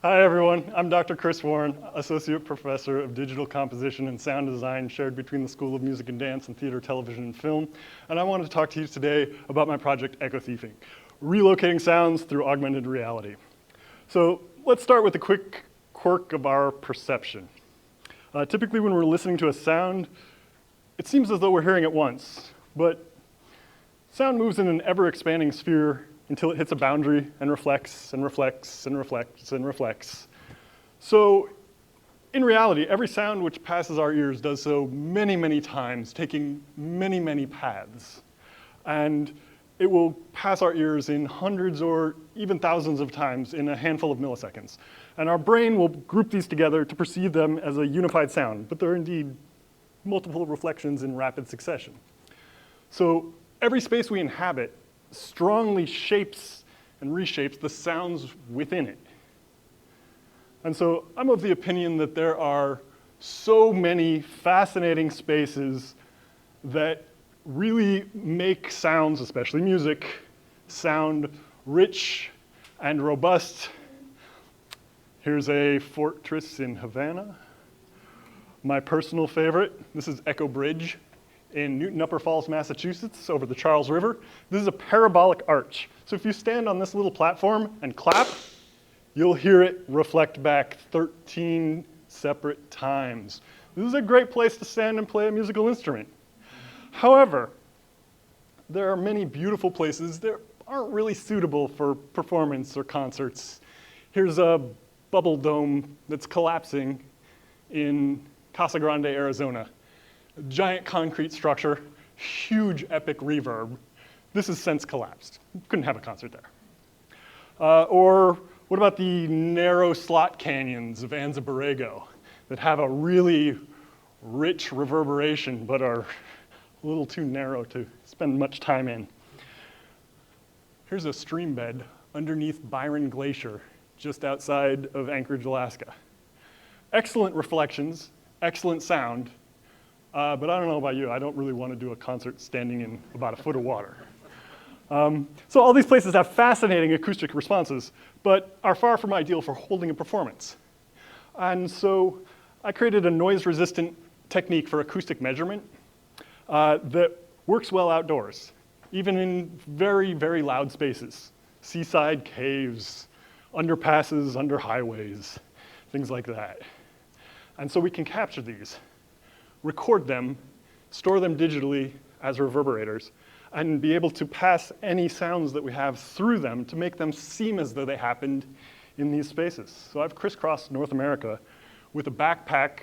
Hi everyone, I'm Dr. Chris Warren, Associate Professor of Digital Composition and Sound Design shared between the School of Music and Dance and Theater, Television, and Film. And I wanted to talk to you today about my project EchoThiefing, relocating sounds through augmented reality. So let's start with a quick quirk of our perception. Typically when we're listening to a sound, it seems as though we're hearing it once, but sound moves in an ever-expanding sphere until it hits a boundary and reflects and reflects and reflects and reflects. So in reality, every sound which passes our ears does so many, many times, taking many, many paths. And it will pass our ears in hundreds or even thousands of times in a handful of milliseconds. And our brain will group these together to perceive them as a unified sound, but they're indeed multiple reflections in rapid succession. So every space we inhabit strongly shapes and reshapes the sounds within it. And so I'm of the opinion that there are so many fascinating spaces that really make sounds, especially music, sound rich and robust. Here's a fortress in Havana. My personal favorite, this is Echo Bridge in Newton Upper Falls, Massachusetts, over the Charles River. This is a parabolic arch. So if you stand on this little platform and clap, you'll hear it reflect back 13 separate times. This is a great place to stand and play a musical instrument. However, there are many beautiful places that aren't really suitable for performance or concerts. Here's a bubble dome that's collapsing in Casa Grande, Arizona. A giant concrete structure, huge epic reverb. This has since collapsed. Couldn't have a concert there. Or what about the narrow slot canyons of Anza Borrego that have a really rich reverberation but are a little too narrow to spend much time in? Here's a stream bed underneath Byron Glacier just outside of Anchorage, Alaska. Excellent reflections, excellent sound, but I don't know about you, I don't really want to do a concert standing in about a foot of water. So all these places have fascinating acoustic responses, but are far from ideal for holding a performance. And so I created a noise-resistant technique for acoustic measurement that works well outdoors, even in very, very loud spaces. Seaside caves, underpasses, under highways, things like that. And so we can capture these, record them, store them digitally as reverberators, and be able to pass any sounds that we have through them to make them seem as though they happened in these spaces. So I've crisscrossed North America with a backpack,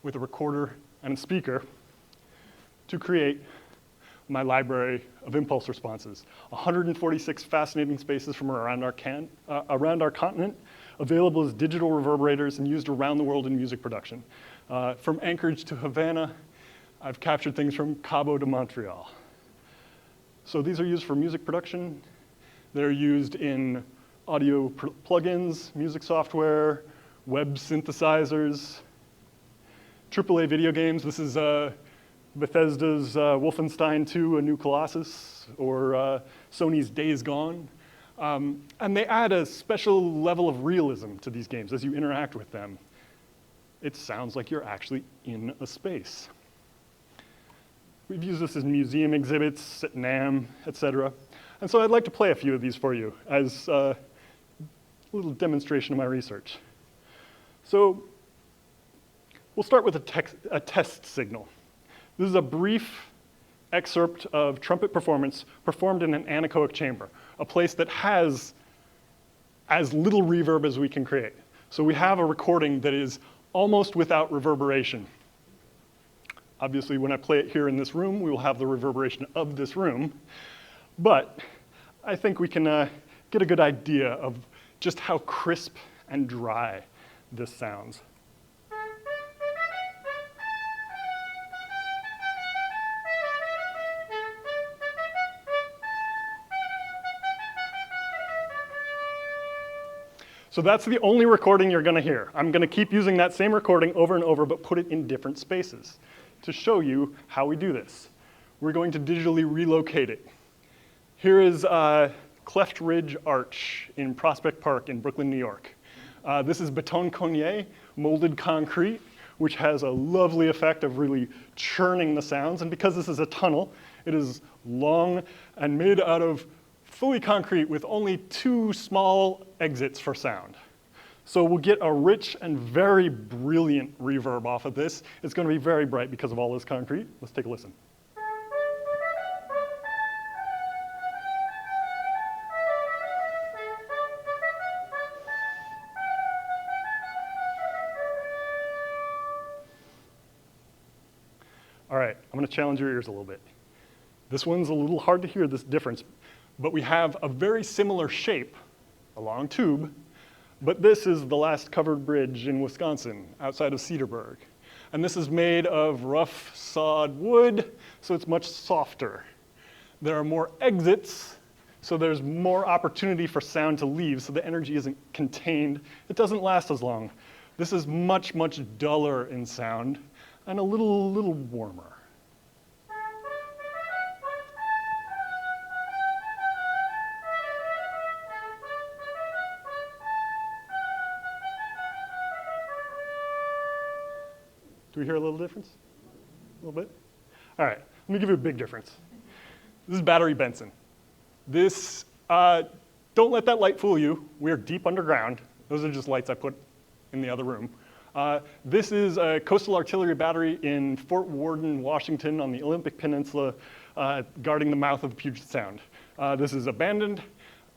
with a recorder and a speaker to create my library of impulse responses. 146 fascinating spaces from around our continent, available as digital reverberators and used around the world in music production. From Anchorage to Havana, I've captured things from Cabo to Montreal. So these are used for music production. They're used in audio plugins, music software, web synthesizers, AAA video games. This is Bethesda's Wolfenstein 2, A New Colossus, or Sony's Days Gone. And they add a special level of realism to these games as you interact with them. It sounds like you're actually in a space. We've used this as museum exhibits at NAMM, etc. And so I'd like to play a few of these for you as a little demonstration of my research. So we'll start with a test signal. This is a brief excerpt of trumpet performance performed in an anechoic chamber, a place that has as little reverb as we can create. So we have a recording that is almost without reverberation. Obviously, when I play it here in this room, we will have the reverberation of this room. But I think we can get a good idea of just how crisp and dry this sounds. So that's the only recording you're going to hear. I'm going to keep using that same recording over and over, but put it in different spaces to show you how we do this. We're going to digitally relocate it. Here is Cleft Ridge Arch in Prospect Park in Brooklyn, New York. This is beton cogné, molded concrete, which has a lovely effect of really churning the sounds. And because this is a tunnel, it is long and made out of fully concrete with only 2 small exits for sound. So we'll get a rich and very brilliant reverb off of this. It's going to be very bright because of all this concrete. Let's take a listen. All right, I'm going to challenge your ears a little bit. This one's a little hard to hear, this difference, but we have a very similar shape, a long tube, but this is the last covered bridge in Wisconsin, outside of Cedarburg. And this is made of rough sawed wood, so it's much softer. There are more exits, so there's more opportunity for sound to leave, so the energy isn't contained. It doesn't last as long. This is much, much duller in sound and a little warmer. Do we hear a little difference? A little bit? All right, let me give you a big difference. This is Battery Benson. This, don't let that light fool you. We're deep underground. Those are just lights I put in the other room. This is a coastal artillery battery in Fort Worden, Washington on the Olympic Peninsula, guarding the mouth of the Puget Sound. This is abandoned,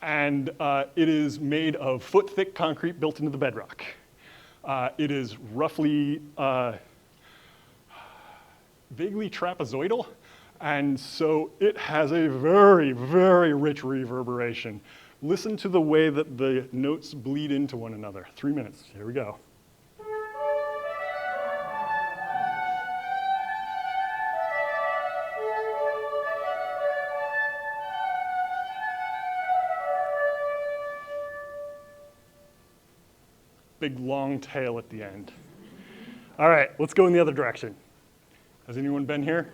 and it is made of foot-thick concrete built into the bedrock. It is roughly vaguely trapezoidal, and so it has a very, very rich reverberation. Listen to the way that the notes bleed into one another. 3 minutes, here we go. Big long tail at the end. All right, let's go in the other direction. Has anyone been here?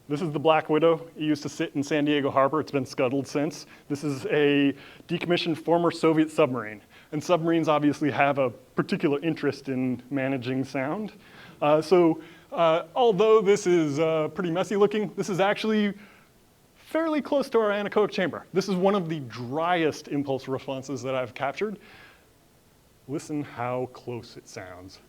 This is the Black Widow. It used to sit in San Diego Harbor. It's been scuttled since. This is a decommissioned former Soviet submarine. And submarines obviously have a particular interest in managing sound. Although this is pretty messy looking, this is actually fairly close to our anechoic chamber. This is one of the driest impulse responses that I've captured. Listen how close it sounds.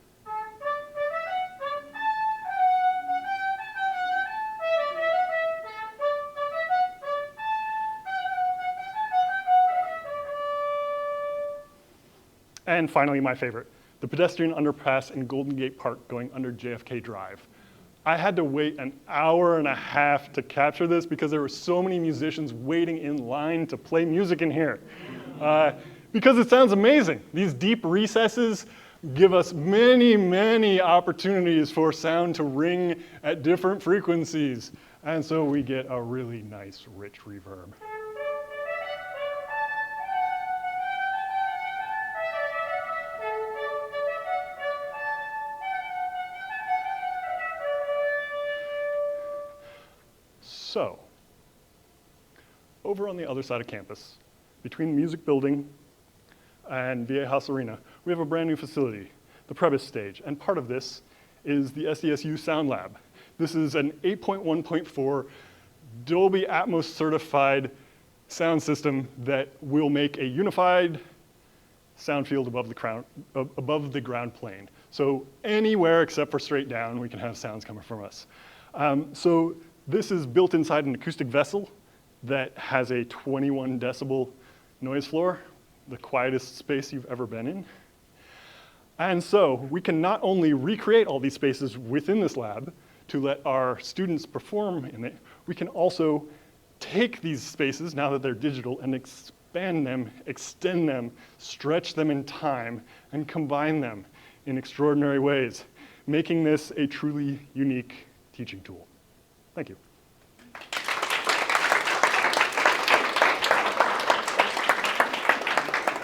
And finally, my favorite, the pedestrian underpass in Golden Gate Park going under JFK Drive. I had to wait an hour and a half to capture this because there were so many musicians waiting in line to play music in here. Because it sounds amazing. These deep recesses give us many, many opportunities for sound to ring at different frequencies. And so we get a really nice, rich reverb. So, over on the other side of campus, between the music building and VA House Arena, we have a brand new facility, the Prebys stage. And part of this is the SDSU Sound Lab. This is an 8.1.4 Dolby Atmos certified sound system that will make a unified sound field above the ground plane. So anywhere except for straight down, we can have sounds coming from us. So this is built inside an acoustic vessel that has a 21 decibel noise floor, the quietest space you've ever been in. And so we can not only recreate all these spaces within this lab to let our students perform in it, we can also take these spaces, now that they're digital, and expand them, extend them, stretch them in time, and combine them in extraordinary ways, making this a truly unique teaching tool. Thank you.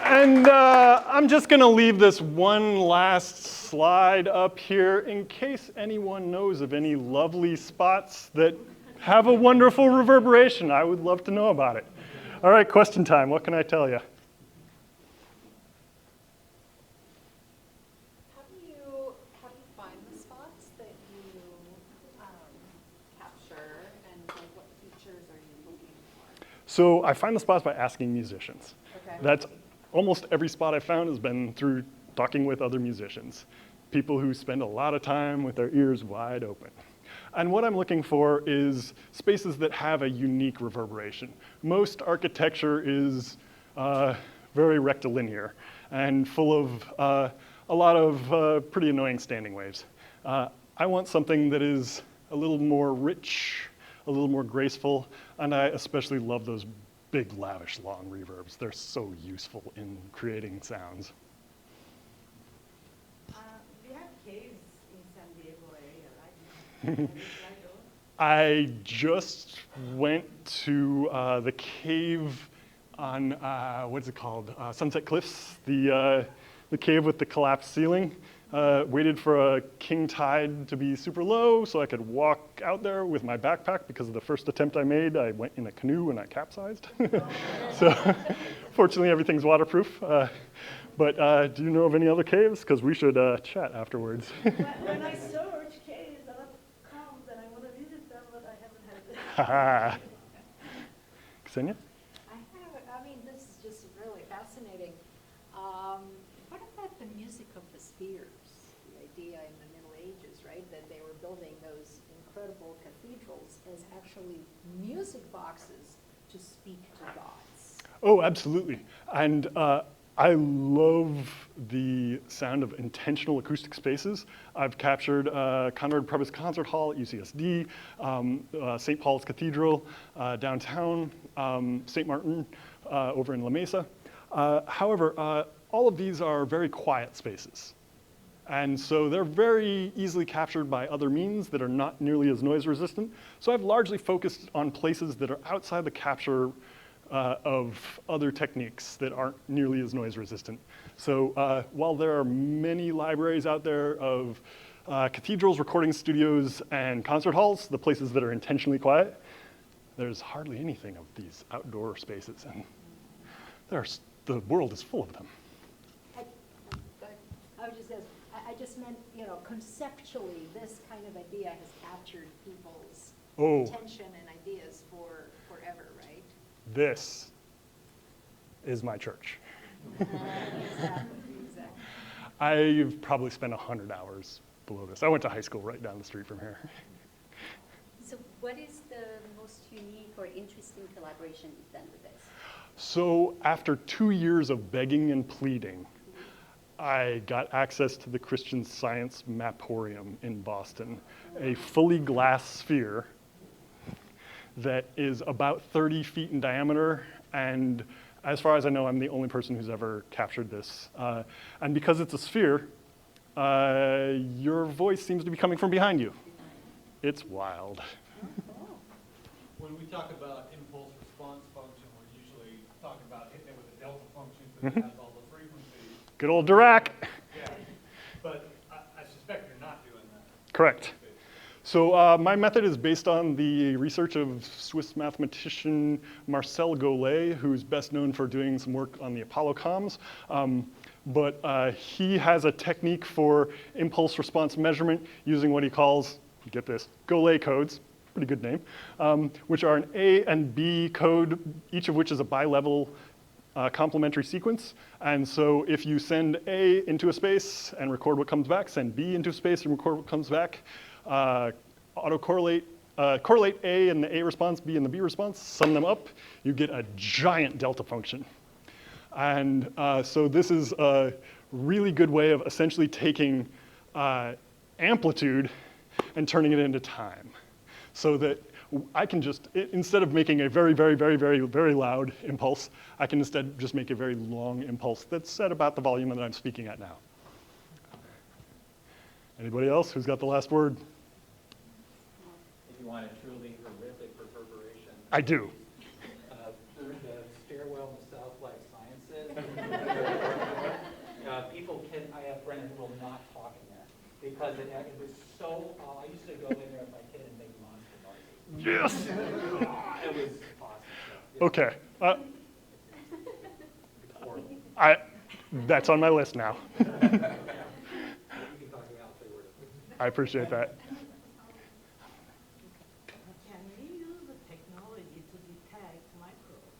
And I'm just going to leave this one last slide up here in case anyone knows of any lovely spots that have a wonderful reverberation. I would love to know about it. All right, question time. What can I tell you? How do you find the spots that you capture, and like, what features are you looking for? So I find the spots by asking musicians. Okay. That's almost every spot I found has been through talking with other musicians, people who spend a lot of time with their ears wide open. And what I'm looking for is spaces that have a unique reverberation. Most architecture is very rectilinear and full of a lot of pretty annoying standing waves. I want something that is a little more rich, a little more graceful, and I especially love those big, lavish, long reverbs. They're so useful in creating sounds. We have caves in San Diego area, right? I just went to the cave on, what's it called? Sunset Cliffs, the cave with the collapsed ceiling. Waited for a king tide to be super low so I could walk out there with my backpack because of the first attempt I made. I went in a canoe and I capsized. So fortunately everything's waterproof. But do you know of any other caves? Because we should chat afterwards. When I search caves, a lot comes and I want to visit them, but I haven't had the Haha. Ksenia? I mean, this is just really fascinating. What about the music of the spheres? The idea in the Middle Ages, right, that they were building those incredible cathedrals as actually music boxes to speak to gods. Oh, absolutely. And I love the sound of intentional acoustic spaces. I've captured Conrad Prebys Concert Hall at UCSD, St. Paul's Cathedral downtown, St. Martin over in La Mesa. However, all of these are very quiet spaces. And so they're very easily captured by other means that are not nearly as noise resistant. So I've largely focused on places that are outside the capture of other techniques that aren't nearly as noise resistant. So while there are many libraries out there of cathedrals, recording studios, and concert halls, the places that are intentionally quiet, there's hardly anything of these outdoor spaces. And the world is full of them. I just meant, conceptually, this kind of idea has captured people's attention and ideas for forever, right? This is my church. Exactly. I've probably spent 100 hours below this. I went to high school right down the street from here. So what is the most unique or interesting collaboration you've done with this? So after 2 years of begging and pleading, I got access to the Christian Science Maporium in Boston, a fully glass sphere that is about 30 feet in diameter, and as far as I know, I'm the only person who's ever captured this. And because it's a sphere, your voice seems to be coming from behind you. It's wild. When we talk about impulse response function, we're usually talking about hitting it with a delta function that has all the frequencies. Good old Dirac. Yeah, but I suspect you're not doing that. Correct. So my method is based on the research of Swiss mathematician Marcel Golay, who's best known for doing some work on the Apollo comms. But he has a technique for impulse response measurement using what he calls, get this, Golay codes, pretty good name, which are an A and B code, each of which is a bilevel complementary sequence. And so if you send A into a space and record what comes back, send B into a space and record what comes back, autocorrelate, correlate A and the A response, B and the B response, sum them up, you get a giant delta function. And so this is a really good way of essentially taking amplitude and turning it into time. So that I can just, instead of making a very, very, very, very, very loud impulse, I can instead just make a very long impulse that's set about the volume that I'm speaking at now. Anybody else who's got the last word? If you want a truly horrific reverberation. I do. The stairwell in the South Life Sciences. People can, I have friends who will not talk in there because it was so, I used to go in there with my kid and make monster noises. Yes! It was awesome. So, yeah. Okay. That's on my list now. You can talk to me, I'll tell you where to put it. I appreciate that. Can we use the technology to detect microbes?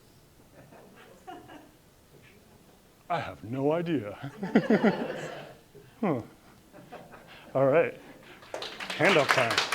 I have no idea. Huh. All right, handoff time.